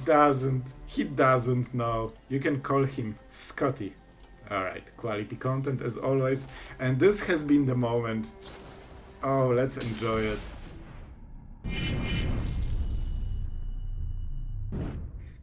doesn't know. You can call him Scotty. Alright, quality content as always. And this has been the moment. Oh, let's enjoy it.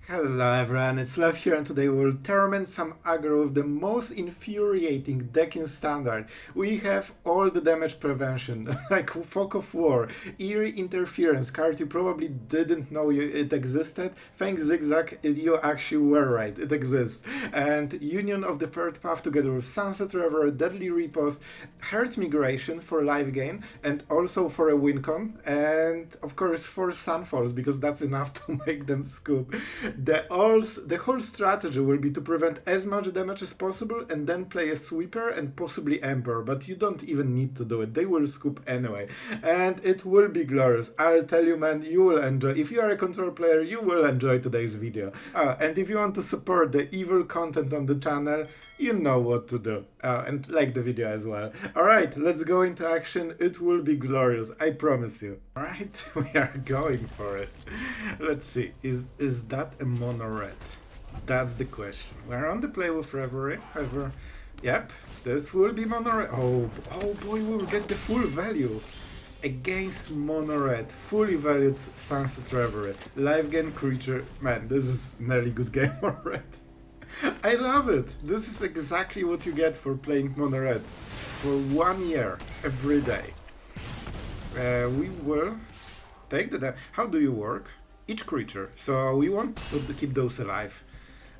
Hello everyone, it's Sloth here, and today we'll torment some aggro with the most infuriating deck in Standard. We have all the damage prevention, like Fog of War, Eerie Interference, card you probably didn't know it existed. Thanks Zigzag, you actually were right, it exists. And Union of the Third Path together with Sunset Revelry, Deadly Riposte, Herd Migration for live gain, and also for a win con, and of course for Sunfalls, because that's enough to make them scoop. The whole strategy will be to prevent as much damage as possible and then play a sweeper and possibly Emperor, but you don't even need to do it, they will scoop anyway. And it will be glorious, I'll tell you man, you will enjoy. If you are a control player, you will enjoy today's video. And if you want to support the evil content on the channel, you know what to do. And like the video as well. Alright, let's go into action, it will be glorious, I promise you. Alright, we are going for it. Let's see, is that a mono red? That's the question. We're on the play with Revelry, however, yep, this will be mono red. Oh boy, we will get the full value. Against mono red, fully valued Sunset Revelry, live gain creature. Man, this is nearly good game already. I love it. This is exactly what you get for playing mono red for 1 year every day. We will take the how do you work? Each creature. So we want to keep those alive,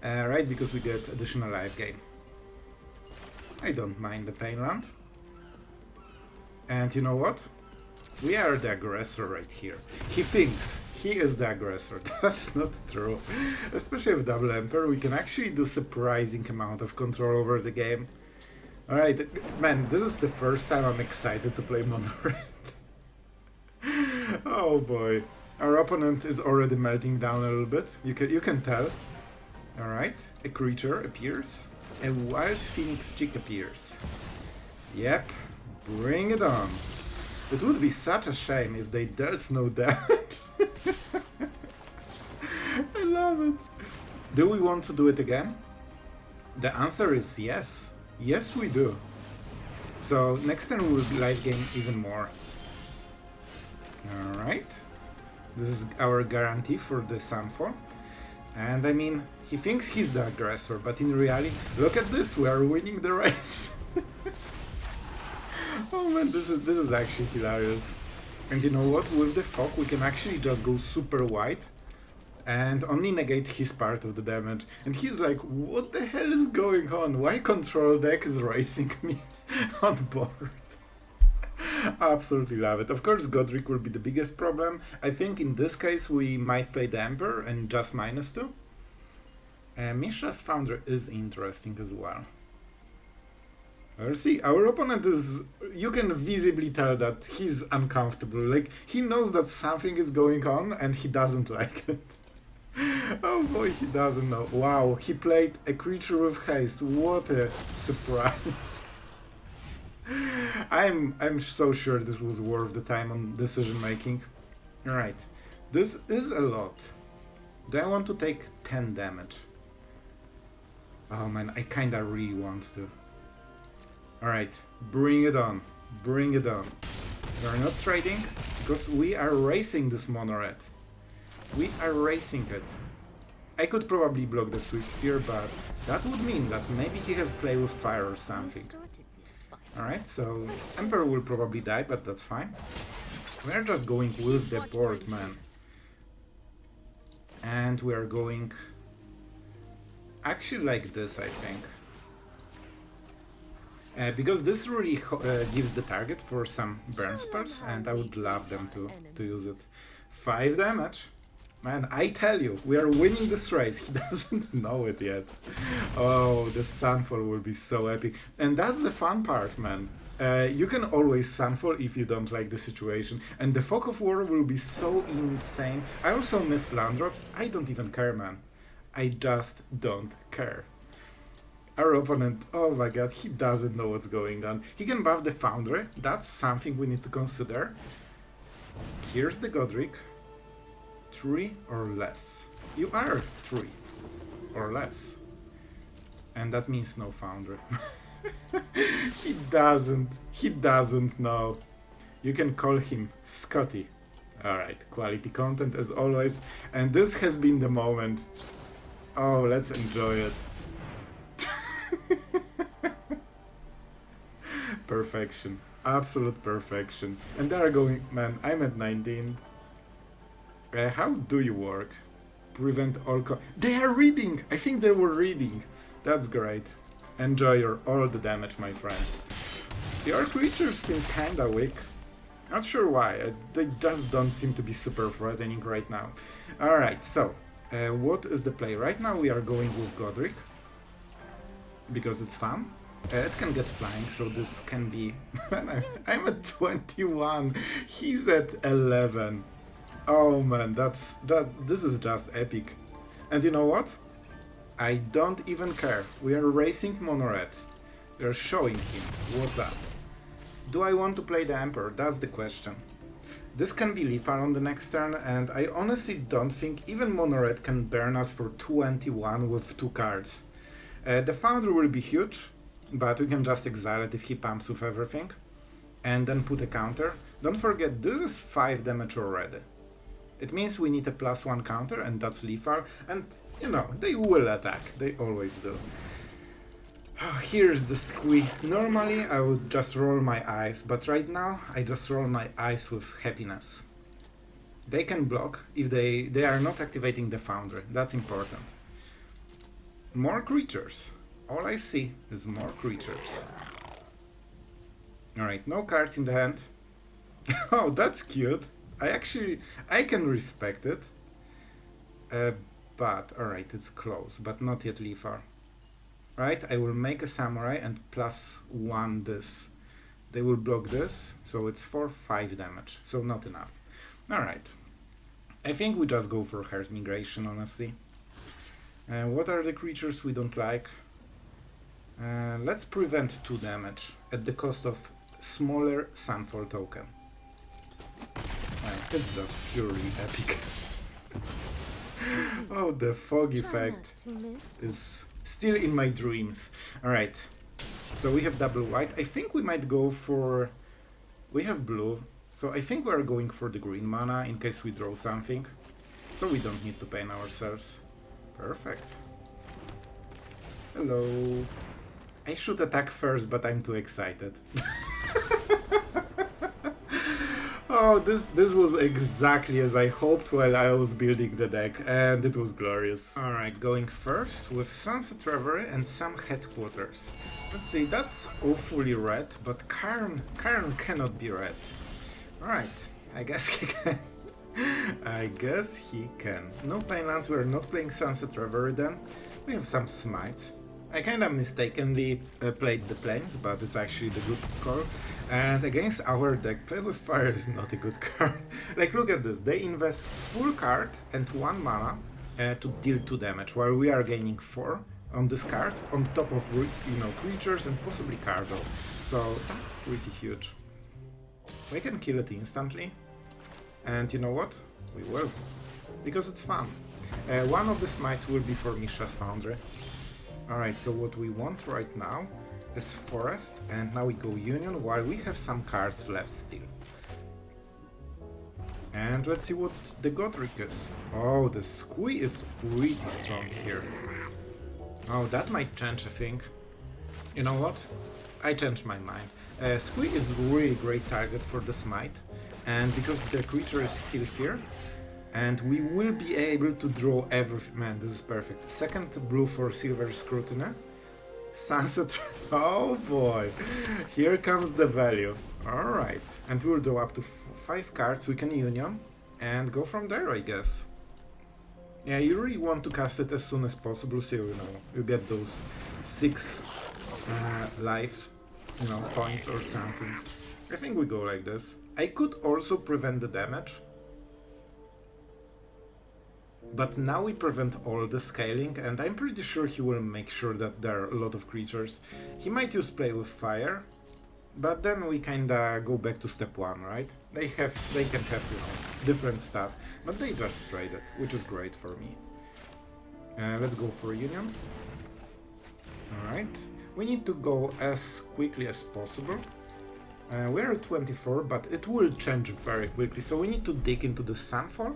right? Because we get additional life gain. I don't mind the Painland. And you know what? We are the aggressor right here. He thinks he is the aggressor. That's not true. Especially with Double Emperor, we can actually do surprising amount of control over the game. Alright, man, this is the first time I'm excited to play mono red. Oh boy. Our opponent is already melting down a little bit. You can tell. Alright, a creature appears. A Wild Phoenix chick appears. Yep, bring it on. It would be such a shame if they dealt no damage. I love it. Do we want to do it again? The answer is yes. Yes, we do. So next time we will live gain even more. Alright. This is our guarantee for the Sunfall. And I mean, he thinks he's the aggressor, but in reality, look at this, we are winning the race. Oh man, this is actually hilarious. And you know what? With the fog, we can actually just go super wide and only negate his part of the damage. And he's like, what the hell is going on? Why control deck is racing me on board? Absolutely love it. Of course, Godric will be the biggest problem. I think in this case we might play the Emperor and just -2. Mishra's Foundry is interesting as well. We'll see. Our opponent is... You can visibly tell that he's uncomfortable. Like, he knows that something is going on and he doesn't like it. Oh boy, he doesn't know. Wow, he played a creature with haste. What a surprise. I'm so sure this was worth the time on decision making. Alright, this is a lot. Do I want to take 10 damage? Oh man, I kinda really want to. Alright, bring it on. Bring it on. We are not trading because we are racing this mono red. We are racing it. I could probably block the Swift Spear, but that would mean that maybe he has play with fire or something. Alright, so Emperor will probably die, but that's fine. We're just going with the board, man. And we are going actually like this, I think. Because this really gives the target for some burn spells, and I would love them to use it. 5 damage. Man, I tell you, we are winning this race. He doesn't know it yet. Oh, the Sunfall will be so epic. And that's the fun part, man. You can always Sunfall if you don't like the situation. And the Fog of War will be so insane. I also miss land drops. I don't even care, man. I just don't care. Our opponent, oh my god, he doesn't know what's going on. He can buff the Foundry. That's something we need to consider. Here's the Godric. 3 or less. You are 3 or less. And that means no foundry. He doesn't know. You can call him Scotty. Alright, quality content as always. And this has been the moment. Oh, let's enjoy it. Perfection. Absolute perfection. And they are going, man, I'm at 19. How do you work? Prevent all they are reading! I think they were reading. That's great. Enjoy your all the damage, my friend. Your creatures seem kinda weak. Not sure why. They just don't seem to be super threatening right now. Alright, so what is the play? Right now we are going with Godric. Because it's fun. It can get flying, so this can be... I'm at 21. He's at 11. Oh man, this is just epic. And you know what? I don't even care. We are racing Mono Red. We are showing him what's up. Do I want to play the Emperor? That's the question. This can be lethal on the next turn, and I honestly don't think even Mono Red can burn us for 21 with 2 cards. The Foundry will be huge, but we can just exile it if he pumps with everything. And then put a counter. Don't forget, this is 5 damage already. It means we need a +1 counter, and that's lethal. And, you know, they will attack. They always do. Oh, here's the squee. Normally, I would just roll my eyes, but right now, I just roll my eyes with happiness. They can block if they are not activating the Foundry. That's important. More creatures. All I see is more creatures. Alright, no cards in the hand. Oh, that's cute. I can respect it. But, alright, it's close, but not yet lethal. Right, I will make a samurai and +1 this. They will block this, so it's 4-5 damage, so not enough. Alright. I think we just go for Heart Migration, honestly. What are the creatures we don't like? Let's prevent 2 damage at the cost of smaller Sunfall token. It's just purely epic. Oh, the fog effect is still in my dreams. Alright, so we have double white. I think we might go for... We have blue, so I think we are going for the green mana in case we draw something. So we don't need to pain ourselves. Perfect. Hello. I should attack first, but I'm too excited. Oh, this was exactly as I hoped while I was building the deck, and it was glorious. Alright, going first with Sunset Revelry and some headquarters. Let's see, that's awfully red, but Karn cannot be red. Alright, I guess he can. I guess he can. No Painlands, we're not playing Sunset Revelry then. We have some Smites. I kinda mistakenly played the Plains, but it's actually the good call. And against our deck, Play with Fire is not a good card. Like, look at this. They invest full card and 1 mana to deal 2 damage, while we are gaining 4 on this card, on top of, you know, creatures and possibly Cardo. So that's pretty huge. We can kill it instantly. And you know what? We will. Because it's fun. One of the Smites will be for Mishra's Foundry. Alright, so what we want right now is Forest, and now we go Union while we have some cards left still. And let's see what the Godric is. Oh, the Squee is really strong here. Oh, that might change, I think. You know what? I changed my mind. Squee is really great target for the Smite, and because the creature is still here, and we will be able to draw everything. Man, this is perfect. Second blue for Silver Scrutiny. Sunset. Oh boy, here comes the value. Alright, and we'll draw up to 5 cards. We can Union and go from there, I guess. Yeah, you really want to cast it as soon as possible, so you know you get those 6 life, you know, points or something. I think we go like this. I could also prevent the damage, but now we prevent all the scaling, and I'm pretty sure he will make sure that there are a lot of creatures. He might use Play with Fire, But then we kinda go back to step one, right? They can have, you know, different stuff, but they just traded, which is great for me. Let's go for Union. Alright. We need to go as quickly as possible. We're at 24, but it will change very quickly, so we need to dig into the Sunfall,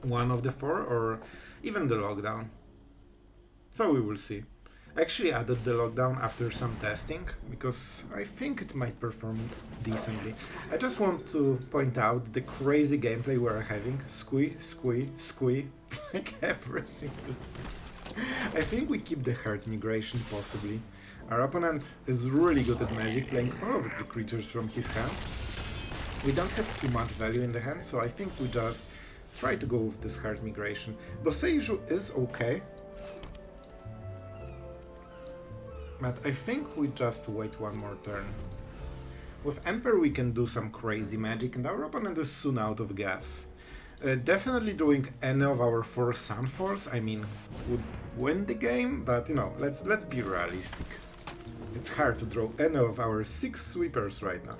one of the four, or even the lockdown. So we will see. I actually added the lockdown after some testing, because I think it might perform decently. I just want to point out the crazy gameplay we're having. Squee, squee, squee, like every single time. I think we keep the herd migration, possibly. Our opponent is really good at magic, playing all of the creatures from his hand. We don't have too much value in the hand, so I think we just try to go with this herd migration. Boseiju is okay, but I think we just wait one more turn. With Emperor we can do some crazy magic, and our opponent is soon out of gas. Definitely doing any of our 4 Sunfalls, I mean, would win the game, but you know, let's be realistic. It's hard to draw any of our 6 sweepers right now.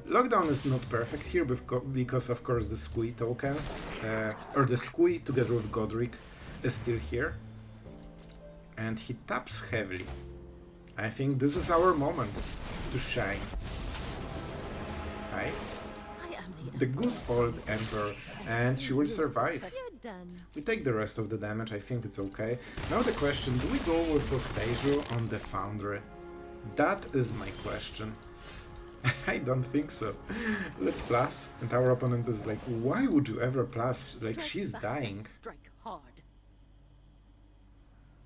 Lockdown is not perfect here because of course the Squee tokens, or the Squee together with Godric is still here. And he taps heavily. I think this is our moment to shine. Right? The good old Emperor, and she will survive. We take the rest of the damage, I think it's okay. Now the question, do we go with Boseiju on the Foundry? That is my question. I don't think so. Let's plus, and our opponent is like, why would you ever plus? Like, she's dying.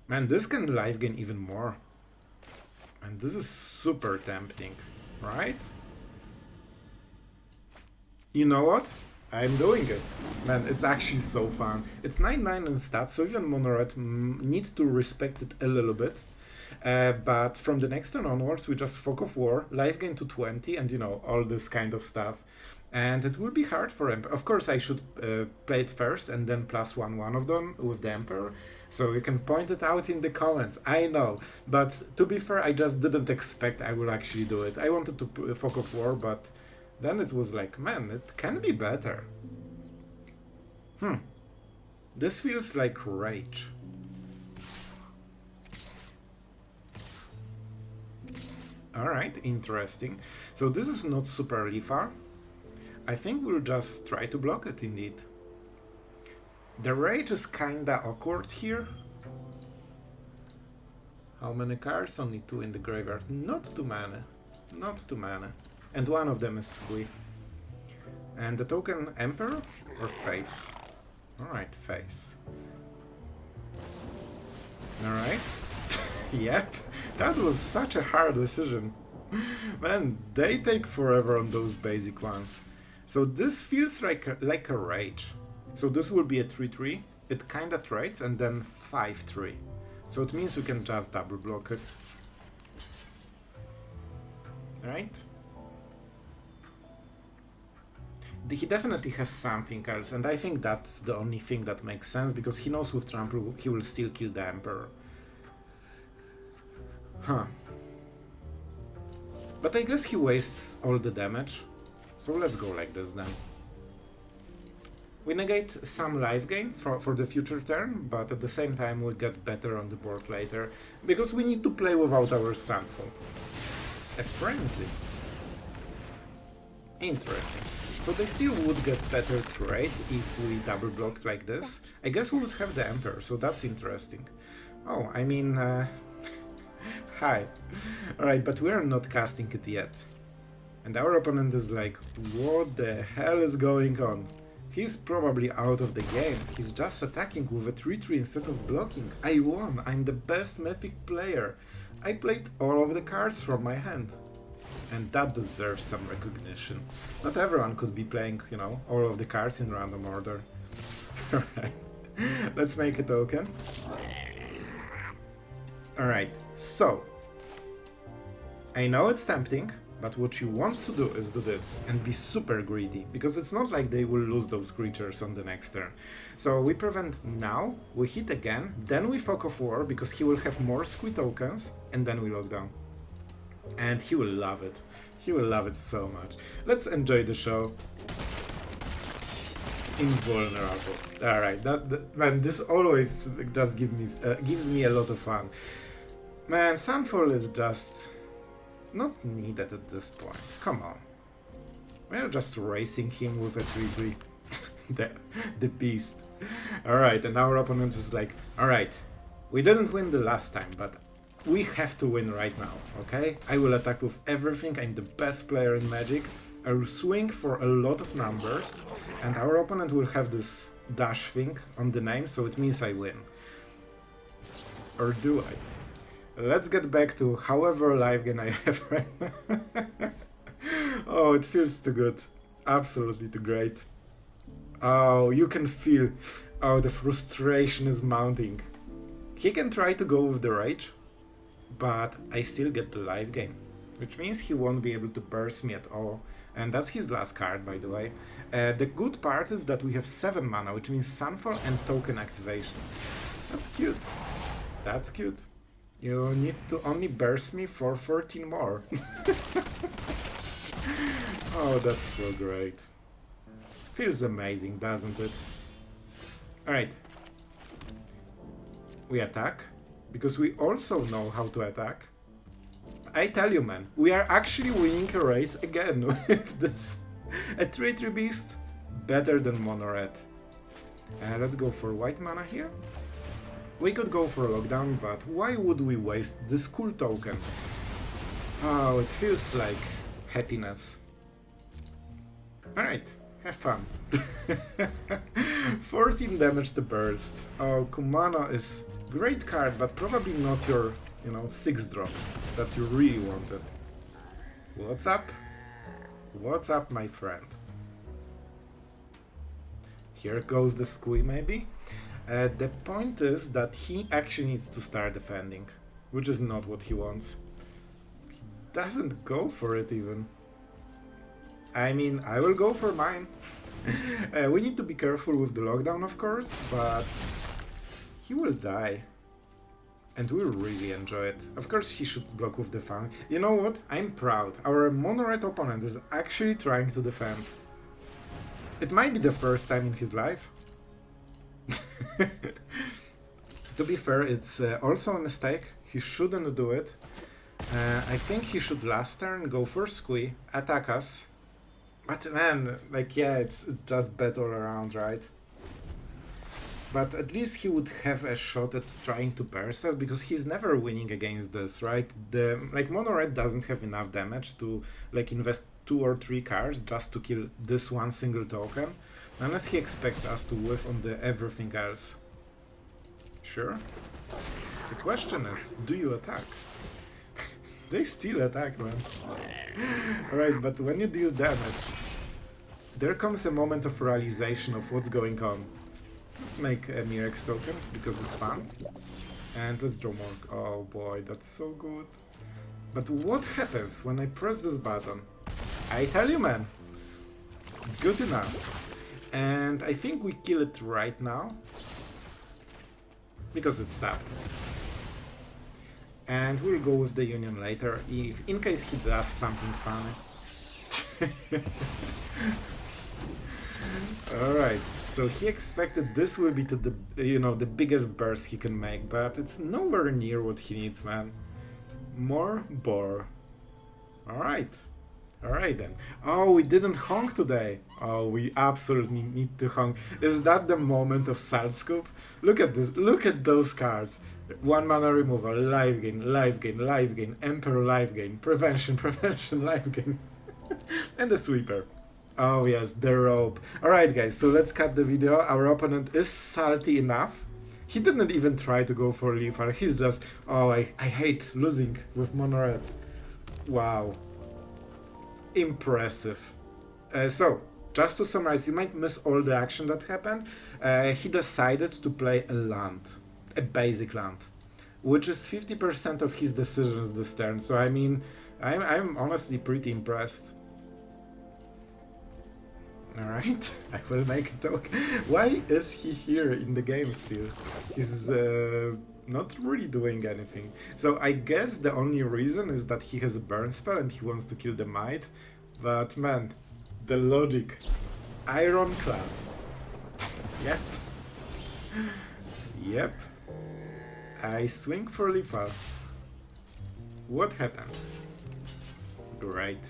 Man, this can life gain even more. And this is super tempting, right? You know what? I'm doing it. Man, it's actually so fun. It's 9-9 in stats, so even Monored need to respect it a little bit. But from the next turn onwards, we just Fog of War, life gain to 20, and you know, all this kind of stuff. And it will be hard for Emperor. Of course, I should play it first and then plus one of them with the Emperor. So you can point it out in the comments, I know. But to be fair, I just didn't expect I will actually do it. I wanted to Fog of War, but then it was like, man, it can be better. This feels like rage. Alright, interesting. So this is not super lethal. I think we'll just try to block it indeed. The rage is kinda awkward here. How many cards? Only 2 in the graveyard. Not too many. Not too many. And one of them is Squee. And the token Emperor or Face? Alright, Face. Alright. Yep, that was such a hard decision. Man, they take forever on those basic ones. So this feels like a rage. So this will be a 3-3. It kinda trades and then 5-3. So it means we can just double block it. Right? He definitely has something else, and I think that's the only thing that makes sense, because he knows with Trample he will still kill the Emperor. Huh. But I guess he wastes all the damage, so let's go like this then. We negate some life gain for the future turn, but at the same time we'll get better on the board later, because we need to play without our Sunfall. A frenzy. Interesting. So they still would get better trade if we double blocked like this. I guess we would have the Emperor, so that's interesting. Oh, I mean... Hi. Alright, but we are not casting it yet. And our opponent is like, what the hell is going on? He's probably out of the game. He's just attacking with a 3-3 instead of blocking. I won. I'm the best Mythic player. I played all of the cards from my hand. And that deserves some recognition. Not everyone could be playing, you know, all of the cards in random order. Alright. Let's make a token. Alright, so... I know it's tempting, but what you want to do is do this and be super greedy, because it's not like they will lose those creatures on the next turn. So we prevent now, we hit again, then we Fog of War, because he will have more Squee tokens, and then we lock down. And he will love it. He will love it so much. Let's enjoy the show. Invulnerable. Alright, man, this always just gives me a lot of fun. Man, Sunfall is just not needed at this point. Come on. We're just racing him with a 3-3. the beast. Alright, and our opponent is like, alright, we didn't win the last time, but we have to win right now, okay? I will attack with everything, I'm the best player in Magic. I will swing for a lot of numbers, and our opponent will have this dash thing on the name, so it means I win. Or do I? Let's get back to however live gain I have right now. Oh, it feels too good. Absolutely too great. Oh, you can feel, oh, the frustration is mounting. He can try to go with the rage, but I still get the live gain, which means he won't be able to burst me at all. And that's his last card, by the way. The good part is that we have 7 mana, which means Sunfall and token activation. That's cute. That's cute. You need to only burst me for 14 more. Oh, that's so great. Feels amazing, doesn't it? Alright. We attack, because we also know how to attack. I tell you, man, we are actually winning a race again with this. A 3-3 beast, better than mono red. Let's go for white mana here. We could go for lockdown, but why would we waste this cool token? Oh, it feels like happiness. Alright, have fun. 14 damage to burst. Oh, Kumano is great card, but probably not your, 6 drop that you really wanted. What's up? What's up, my friend? Here goes the squee, maybe? The point is that he actually needs to start defending, which is not what he wants. He doesn't go for it even. I mean, I will go for mine. We need to be careful with the lockdown, of course, but he will die. And we'll really enjoy it. Of course, he should block with the fang. You know what? I'm proud. Our mono-red opponent is actually trying to defend. It might be the first time in his life. To be fair, it's also a mistake. He shouldn't do it. I think he should last turn go for squee, attack us. But man, like, yeah, it's just bad all around, right? But at least he would have a shot at trying to burst us, because he's never winning against this, right? Mono red doesn't have enough damage to invest 2 or 3 cards just to kill this one single token, unless he expects us to whiff on the everything else. Sure. The question is, do you attack? They still attack, man. Alright, but when you deal damage, there comes a moment of realization of what's going on. Let's make a Mirrex token, because it's fun. And let's draw more. Oh boy, that's so good. But what happens when I press this button? I tell you, man. Good enough. And I think we kill it right now. Because it's tapped. And we'll go with the union later, in case he does something funny. Alright, so he expected this will be the biggest burst he can make, but it's nowhere near what he needs, man. More bore. Alright. Alright then. Oh, we didn't honk today. Oh, we absolutely need to honk. Is that the moment of Salt Scoop? Look at this. Look at those cards. 1 mana removal, life gain, life gain, life gain, Emperor life gain, prevention, prevention, life gain. And the sweeper. Oh yes, the rope. Alright guys, so let's cut the video. Our opponent is salty enough. He didn't even try to go for lethal. He's just, oh, I hate losing with mono red. Wow. Impressive. So, just to summarize, you might miss all the action that happened. He decided to play a land. A basic land, which is 50% of his decisions this turn. So I mean, I'm honestly pretty impressed. All right, I will make a talk. Why is he here in the game still? He's not really doing anything. So I guess the only reason is that he has a burn spell and he wants to kill the Might. But man, the logic. Ironclad. Yep. Yep. I swing for lethal. What happens? Great.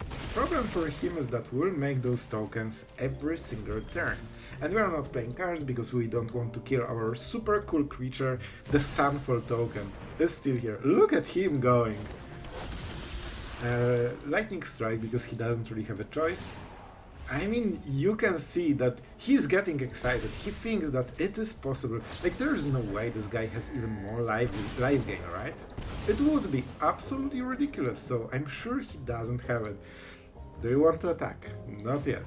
The problem for him is that we'll make those tokens every single turn. And we are not playing cards because we don't want to kill our super cool creature. The Sunfall token is still here. Look at him going. Lightning Strike because he doesn't really have a choice. I mean, you can see that he's getting excited. He thinks that it is possible. Like, there's no way this guy has even more life gain, right? It would be absolutely ridiculous, so I'm sure he doesn't have it. Do you want to attack? Not yet.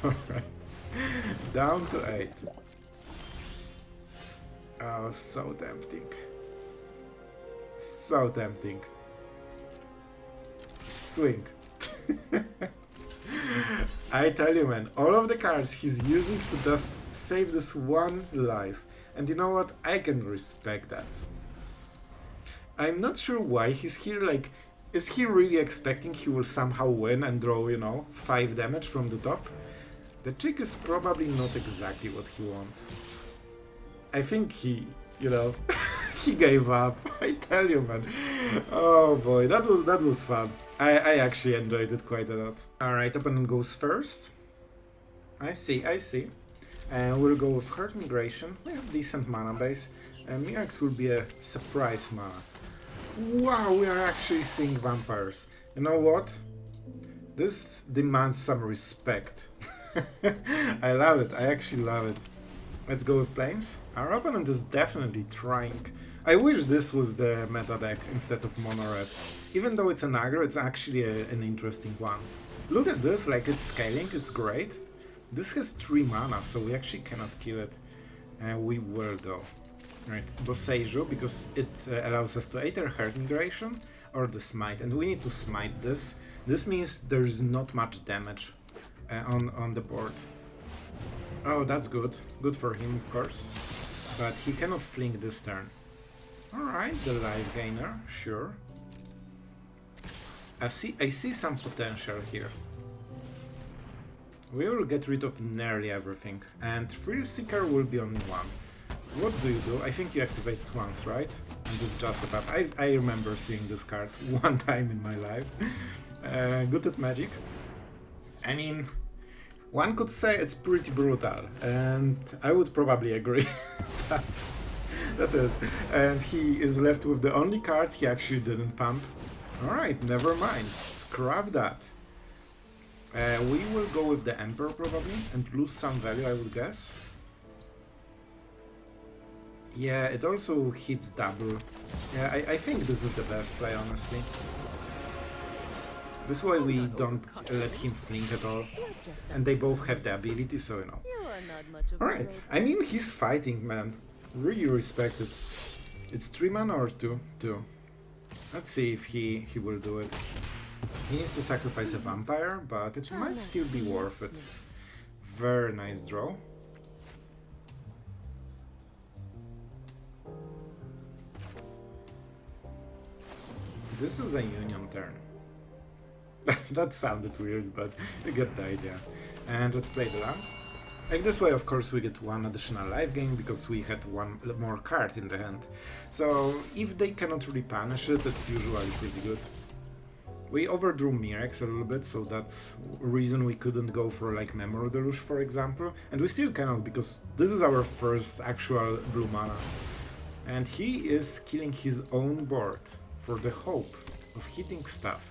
Alright. Down to 8. Oh, so tempting. So tempting. Swing. I tell you, man, all of the cards he's using to just save this one life. And you know what? I can respect that. I'm not sure why he's here. Like, is he really expecting he will somehow win and draw, you know, 5 damage from the top? The trick is probably not exactly what he wants. I think he, you know, he gave up. I tell you, man. Oh boy, that was fun. I actually enjoyed it quite a lot. Alright, opponent goes first. I see. We'll go with Heart Migration. We have decent mana base. And Mirrex will be a surprise mana. Wow, we are actually seeing vampires. You know what? This demands some respect. I love it. I actually love it. Let's go with Plains. Our opponent is definitely trying. I wish this was the meta deck instead of mono red. Even though it's an aggro, it's actually an interesting one. Look at this, like it's scaling, it's great. This has 3 mana, so we actually cannot kill it. We will though. Right, Boseiju, because it allows us to either Heart Migration or the Smite, and we need to Smite this. This means there's not much damage on the board. Oh, that's good. Good for him, of course. But he cannot fling this turn. Alright, the life gainer, sure. I see some potential here. We will get rid of nearly everything, and Thrill Seeker will be only one. What do you do? I think you activate it once, right? And it's just a tap. I remember seeing this card one time in my life. Good at Magic. I mean, one could say it's pretty brutal, and I would probably agree. That is. And he is left with the only card he actually didn't pump. Alright, never mind. Scrap that. We will go with the Emperor probably, and lose some value, I would guess. Yeah, it also hits double. Yeah, I think this is the best play, honestly. This way we don't let him fling at all. And they both have the ability, so you know. Alright, I mean, he's fighting, man. Really respect it. It's 3 mana or 2? 2. Let's see if he will do it. He needs to sacrifice a vampire, but it might still be worth it. Very nice draw. This is a union turn. That sounded weird, but you get the idea. And let's play the land. Like this way, of course, we get 1 additional life gain because we had 1 more card in the hand. So if they cannot really punish it, it's usually pretty good. We overdrew Mirrex a little bit, so that's a reason we couldn't go for like Memory Deluge, for example. And we still cannot because this is our first actual blue mana. And he is killing his own board for the hope of hitting stuff.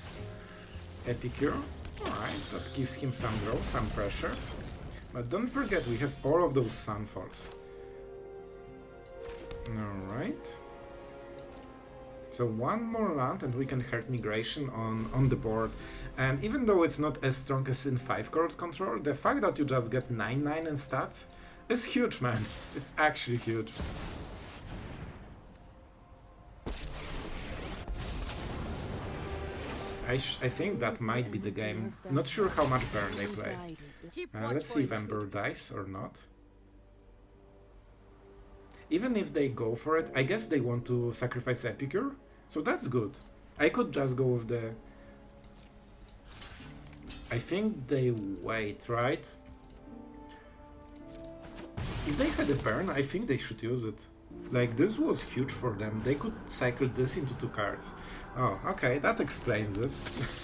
Epicure, alright, that gives him some draw, some pressure. But don't forget, we have all of those Sunfalls. Alright. So 1 more land and we can Heart Migration on the board. And even though it's not as strong as in 5-card control, the fact that you just get 9/9 in stats is huge, man. It's actually huge. I think that might be the game. Not sure how much burn they play. Let's see if Ember dies or not. Even if they go for it, I guess they want to sacrifice Epicure, so that's good. I could just go with the... I think they wait, right? If they had a burn, I think they should use it. Like, this was huge for them. They could cycle this into 2 cards. Oh, okay, that explains it.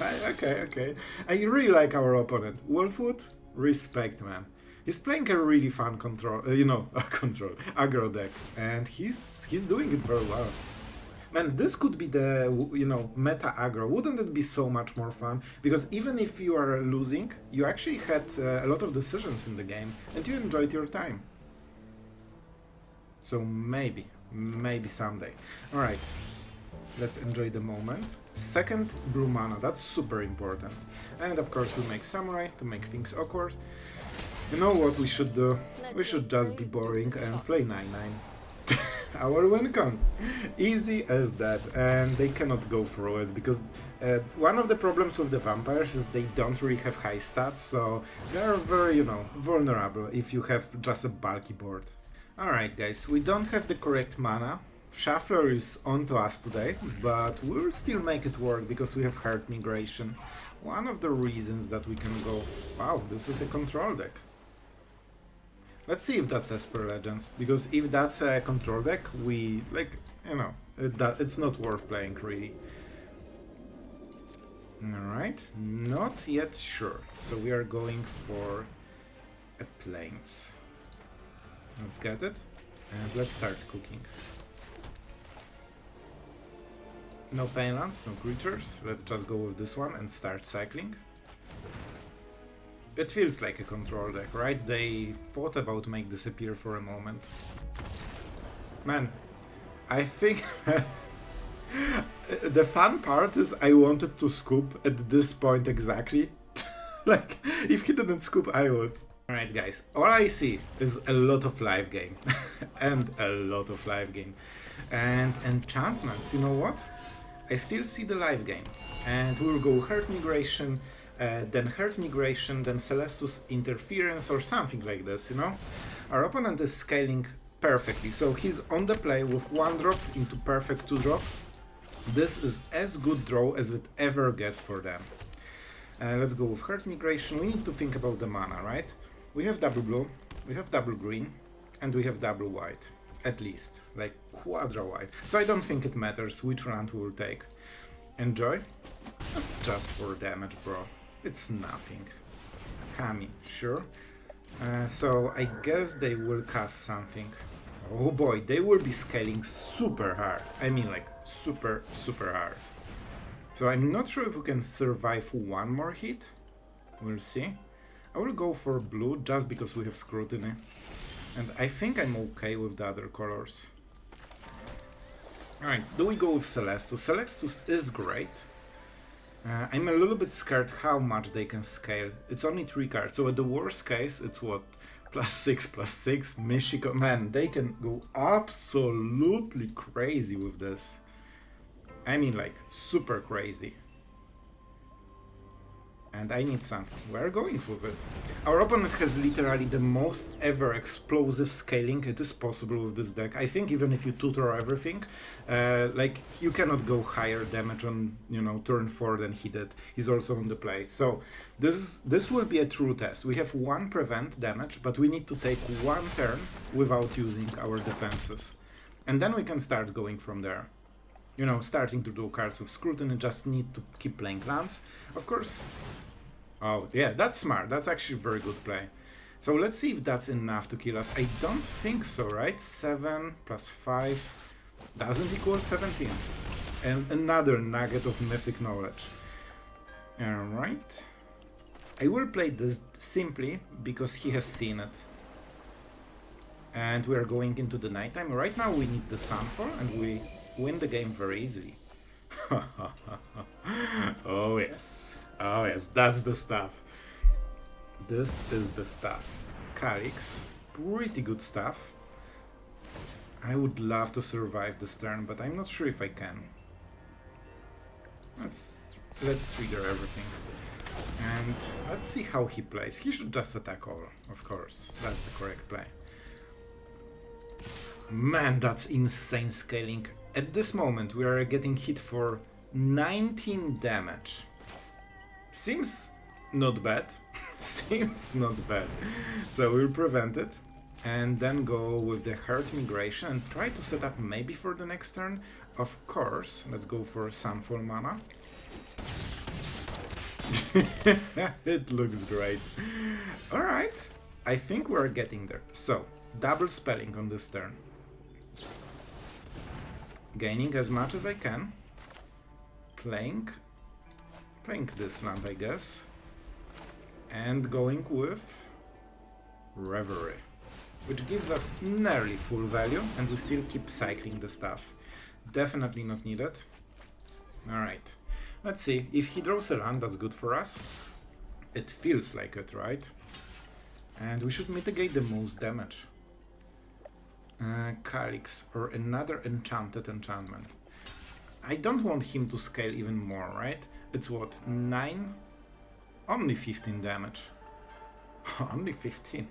Okay. I really like our opponent. Wolfwood, respect, man. He's playing a really fun control, control, aggro deck, and he's doing it very well. Man, this could be the, meta aggro. Wouldn't it be so much more fun? Because even if you are losing, you actually had a lot of decisions in the game, and you enjoyed your time. So maybe someday. Alright, let's enjoy the moment. Second blue mana, that's super important. And of course we make Samurai to make things awkward. You know what we should do? We should just be boring and play 9-9. Our win con. Easy as that, and they cannot go through it because one of the problems with the vampires is they don't really have high stats, so they are very, vulnerable if you have just a bulky board. Alright guys, we don't have the correct mana. Shuffler is on to us today, but we'll still make it work because we have Heart Migration. One of the reasons that we can go... Wow, this is a control deck. Let's see if that's Esper Legends, because if that's a control deck, we, it's not worth playing really. Alright, not yet sure. So we are going for a Plains. Let's get it, and let's start cooking. No Painlands, no creatures. Let's just go with this one and start cycling. It feels like a control deck, right? They thought about make this appear for a moment. Man, I think the fun part is I wanted to scoop at this point exactly. Like, if he didn't scoop, I would. Alright guys, all I see is a lot of live game. And a lot of live game. And enchantments, you know what? I still see the live game. And we'll go Heart Migration, then Heart Migration, then Celestus Interference or something like this, Our opponent is scaling perfectly, so he's on the play with 1 drop into perfect 2 drop. This is as good draw as it ever gets for them. Let's go with Heart Migration. We need to think about the mana, right? We have double blue, we have double green, and we have double white. At least, like quadra white. So I don't think it matters which land we will take. Enjoy? That's just for damage, bro. It's nothing. Kami, sure. So I guess they will cast something. Oh boy, they will be scaling super hard. I mean like super hard. So I'm not sure if we can survive 1 more hit. We'll see. I will go for blue just because we have Scrutiny. And I think I'm okay with the other colors. Alright, do we go with Celestus? Celestus is great. I'm a little bit scared how much they can scale. It's only 3 cards, so at the worst case, it's what? +6/+6, Michiko. Man, they can go absolutely crazy with this. I mean, like, super crazy. And I need something. We're going with it. Our opponent has literally the most ever explosive scaling it is possible with this deck. I think even if you tutor everything, you cannot go higher damage on, turn 4 than he did. He's also on the play. So this will be a true test. We have 1 prevent damage, but we need to take 1 turn without using our defenses. And then we can start going from there. Starting to do cards with Scrutiny, just need to keep playing lands. Of course... Oh, yeah, that's smart. That's actually very good play. So let's see if that's enough to kill us. I don't think so, right? 7 + 5 doesn't equal 17. And another nugget of mythic knowledge. Alright. I will play this simply because he has seen it. And we are going into the nighttime. Right now we need the Sunfall and we win the game very easily. Oh yes. Oh yes, that's the stuff. This is the stuff. Calyx, pretty good stuff. I would love to survive this turn, but I'm not sure if I can. Let's trigger everything. And let's see how he plays. He should just attack all, of course. That's the correct play. Man, that's insane scaling. At this moment, we are getting hit for 19 damage. Seems not bad. Seems not bad. So we'll prevent it. And then go with the Herd Migration and try to set up maybe for the next turn. Of course, let's go for Sunfall mana. It looks great. Alright, I think we're getting there. So, double spelling on this turn. Gaining as much as I can. Playing this land, I guess. And going with Revelry, which gives us nearly full value, and we still keep cycling the stuff. Definitely not needed. Alright, let's see. If he draws a land, that's good for us. It feels like it, right? And we should mitigate the most damage. Calyx, or another enchanted enchantment. I don't want him to scale even more, right? It's what, 9? Only 15 damage. Only 15.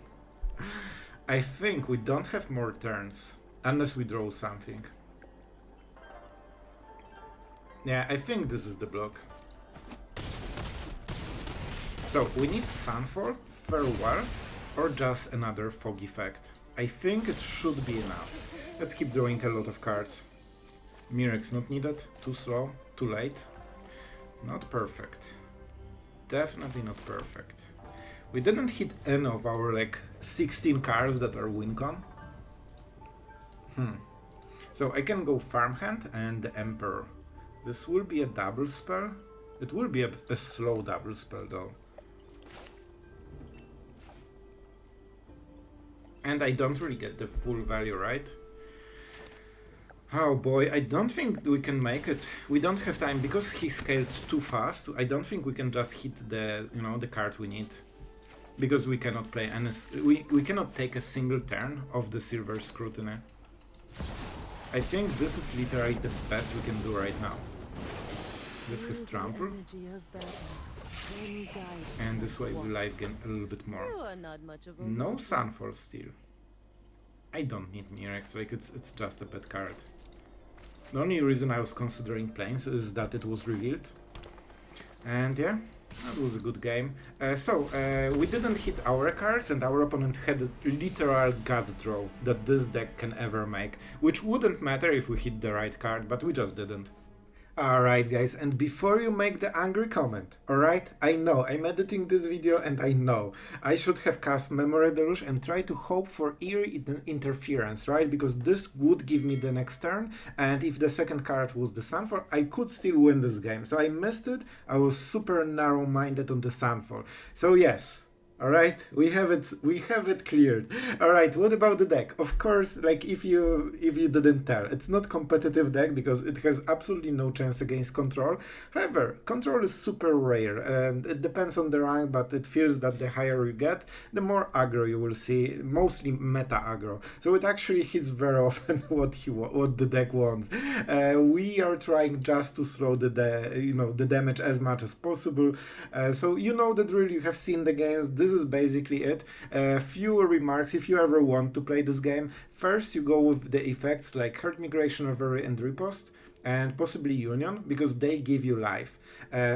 I think we don't have more turns, unless we draw something. Yeah, I think this is the block. So, we need Sunfall, Farewell, or just another Fog effect. I think it should be enough. Let's keep drawing a lot of cards. Mirrex not needed, too slow, too late. Not perfect. Definitely not perfect. We didn't hit any of our like 16 cards that are win con. So I can go Farmhand and the Emperor. This will be a double spell. It will be a slow double spell though. And I don't really get the full value, right? Oh boy, I don't think we can make it. We don't have time because he scaled too fast. I don't think we can just hit the, you know, the card we need. Because we cannot play and we cannot take a single turn of the Silver Scrutiny. I think this is literally the best we can do right now. This has Trample. And this way we life gain a little bit more. No Sunfall still. I don't need Mirrex, like it's just a bad card. The only reason I was considering Plains is that it was revealed. And yeah, that was a good game. We didn't hit our cards and our opponent had a literal god draw that this deck can ever make. Which wouldn't matter if we hit the right card, but we just didn't. Alright guys, and before you make the angry comment, alright, I know, I'm editing this video and I know, I should have cast Memory Deluge and try to hope for Eerie Interference, right, because this would give me the next turn, and if the second card was the Sunfall, I could still win this game, so I missed it. I was super narrow-minded on the Sunfall, so yes. Alright, we have it cleared. Alright, what about the deck? Of course, like if you didn't tell, it's not competitive deck because it has absolutely no chance against Control. However, Control is super rare and it depends on the rank, but it feels that the higher you get, the more aggro you will see, mostly meta aggro. So it actually hits very often what the deck wants. We are trying just to slow the damage as much as possible. So you know the drill, you have seen the games. This is basically it. A few remarks if you ever want to play this game. First, you go with the effects like Herd Migration, Revelry, and Riposte, and possibly Union, because they give you life.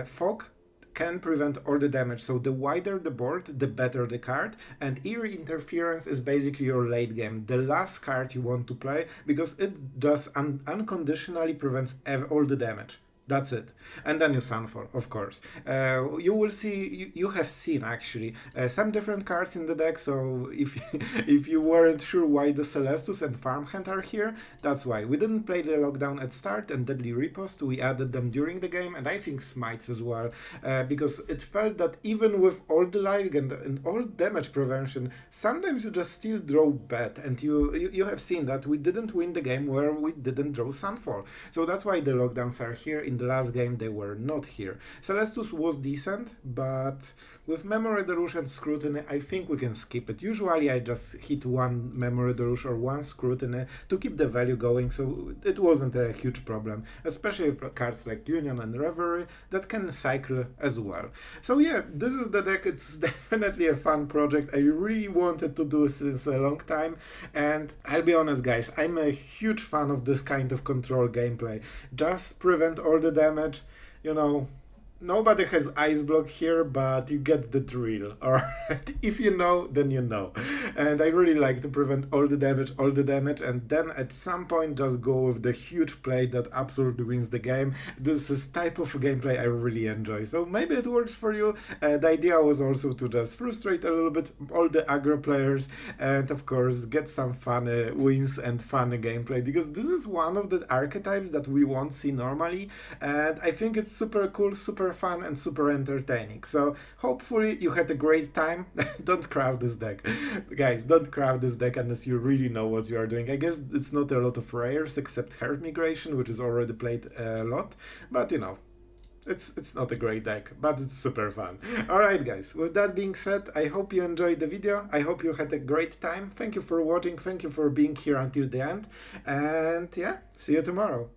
Fog can prevent all the damage, so the wider the board, the better the card, and Eerie Interference is basically your late game, the last card you want to play, because it just unconditionally prevents all the damage. That's it. And then you Sunfall, of course. You will see, you have seen actually some different cards in the deck, so if you weren't sure why the Celestus and Farmhand are here, that's why. We didn't play the Lockdown at start and Deadly Riposte, we added them during the game, and I think Smites as well, because it felt that even with all the life and all damage prevention, sometimes you just still draw bad, and you have seen that we didn't win the game where we didn't draw Sunfall. So that's why the Lockdowns are here. In the last game they were not here. Celestus was decent, but With Memory Deluge and Scrutiny, I think we can skip it. Usually I just hit one Memory Deluge or one Scrutiny to keep the value going, so it wasn't a huge problem, especially with cards like Union and Reverie that can cycle as well. So yeah, this is the deck. It's definitely a fun project. I really wanted to do since a long time, and I'll be honest guys, I'm a huge fan of this kind of control gameplay. Just prevent all the damage, you know. Nobody has ice block here, but you get the drill. Alright, if you know, then you know. And I really like to prevent all the damage, and then at some point just go with the huge play that absolutely wins the game. This is type of gameplay I really enjoy. So maybe it works for you. The idea was also to just frustrate a little bit all the aggro players, and of course get some fun wins and fun gameplay, because this is one of the archetypes that we won't see normally, and I think it's super cool, super fun, and super entertaining. So hopefully you had a great time. Don't craft this deck. Guys, don't craft this deck unless you really know what you are doing. I guess it's not a lot of rares except Heart Migration, which is already played a lot, but you know, it's not a great deck, but it's super fun. Alright guys, with that being said, I hope you enjoyed the video. I hope you had a great time. Thank you for watching, thank you for being here until the end, and yeah, see you tomorrow.